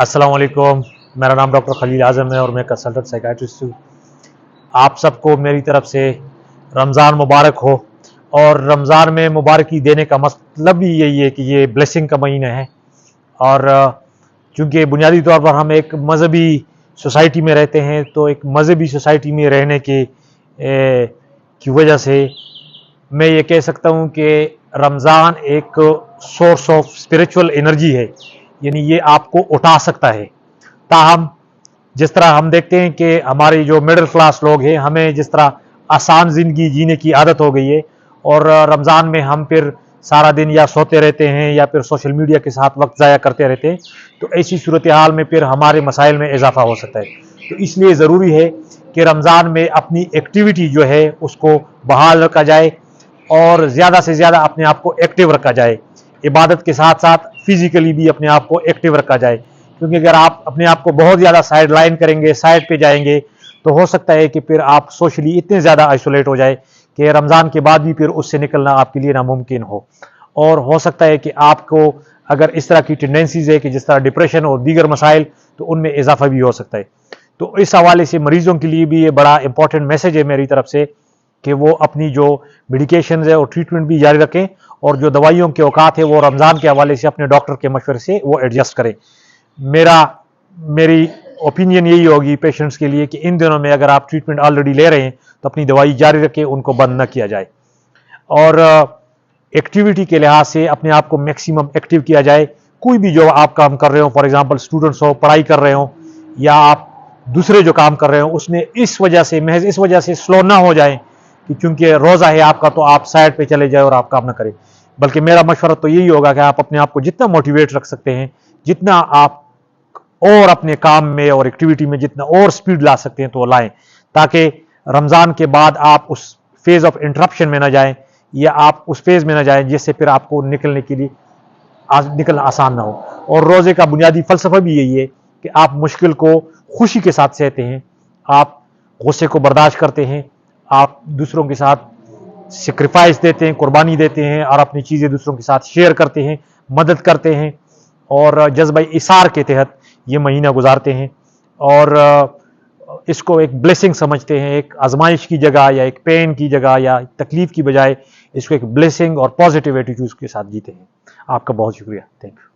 अस्सलाम वालेकुम। मेरा नाम डॉक्टर खलील आज़म है और मैं कंसल्टेंट साइकाट्रिस्ट हूँ। आप सबको मेरी तरफ से रमज़ान मुबारक हो। और रमज़ान में मुबारकी देने का मतलब भी यही है कि ये ब्लेसिंग का महीना है। और चूँकि बुनियादी तौर पर हम एक मज़हबी सोसाइटी में रहते हैं, तो एक मज़हबी सोसाइटी में रहने की वजह से मैं ये कह सकता हूँ कि रमज़ान एक सोर्स ऑफ स्पिरिचुअल एनर्जी है, यानी ये आपको उठा सकता है। ताहम जिस तरह हम देखते हैं कि हमारे जो मिडिल क्लास लोग हैं, हमें जिस तरह आसान ज़िंदगी जीने की आदत हो गई है और रमज़ान में हम फिर सारा दिन या सोते रहते हैं या फिर सोशल मीडिया के साथ वक्त ज़ाया करते रहते हैं, तो ऐसी सूरत हाल में फिर हमारे मसाइल में इजाफा हो सकता है। तो इसलिए ज़रूरी है कि रमज़ान में अपनी एक्टिविटी जो है उसको बहाल रखा जाए और ज़्यादा से ज़्यादा अपने आप को एक्टिव रखा जाए। इबादत के साथ साथ फिज़िकली भी अपने आप को एक्टिव रखा जाए, क्योंकि अगर आप अपने आप को बहुत ज़्यादा साइड लाइन करेंगे, साइड पे जाएंगे, तो हो सकता है कि फिर आप सोशली इतने ज़्यादा आइसोलेट हो जाए कि रमज़ान के बाद भी फिर उससे निकलना आपके लिए नामुमकिन हो। और हो सकता है कि आपको अगर इस तरह की टेंडेंसीज है कि जिस तरह डिप्रेशन और दीगर मसाइल, तो उनमें इजाफा भी हो सकता है। तो इस हवाले से मरीज़ों के लिए भी ये बड़ा इंपॉर्टेंट मैसेज है मेरी तरफ से कि वो अपनी जो मेडिकेशन है और ट्रीटमेंट भी जारी रखें, और जो दवाइयों के औकात है वो रमज़ान के हवाले से अपने डॉक्टर के मशवरे से वो एडजस्ट करें। मेरी ओपिनियन यही होगी पेशेंट्स के लिए कि इन दिनों में अगर आप ट्रीटमेंट ऑलरेडी ले रहे हैं तो अपनी दवाई जारी रखें, उनको बंद न किया जाए। और एक्टिविटी के लिहाज से अपने आप को मैक्सिमम एक्टिव किया जाए। कोई भी जो आप काम कर रहे हो, फॉर एग्जांपल स्टूडेंट्स हो, पढ़ाई कर रहे हो, या आप दूसरे जो काम कर रहे हो उसमें महज इस वजह से स्लो ना हो जाए कि चूंकि रोज़ा है आपका तो आप साइड पे चले जाए और आप काम ना करें। बल्कि मेरा मशवरा तो यही होगा कि आप अपने आप को जितना मोटिवेट रख सकते हैं, जितना आप और अपने काम में और एक्टिविटी में जितना और स्पीड ला सकते हैं तो लाएं, ताकि रमज़ान के बाद आप उस फेज़ ऑफ इंटरप्शन में ना जाएं या आप उस फेज़ में ना जाएं जिससे फिर आपको निकलने के लिए निकलना आसान ना हो। और रोज़े का बुनियादी फ़लसफ़ा भी यही है कि आप मुश्किल को खुशी के साथ सहते हैं, आप गुस्से को बर्दाश्त करते हैं, आप दूसरों के साथ सेक्रीफाइस देते हैं, कुर्बानी देते हैं और अपनी चीज़ें दूसरों के साथ शेयर करते हैं, मदद करते हैं और जज्बा इसार के तहत ये महीना गुजारते हैं। और इसको एक ब्लेसिंग समझते हैं, एक आजमाइश की जगह या एक पेन की जगह या तकलीफ की बजाय इसको एक ब्लेसिंग और पॉजिटिव एटीट्यूड के साथ जीते हैं। आपका बहुत शुक्रिया। Thank you.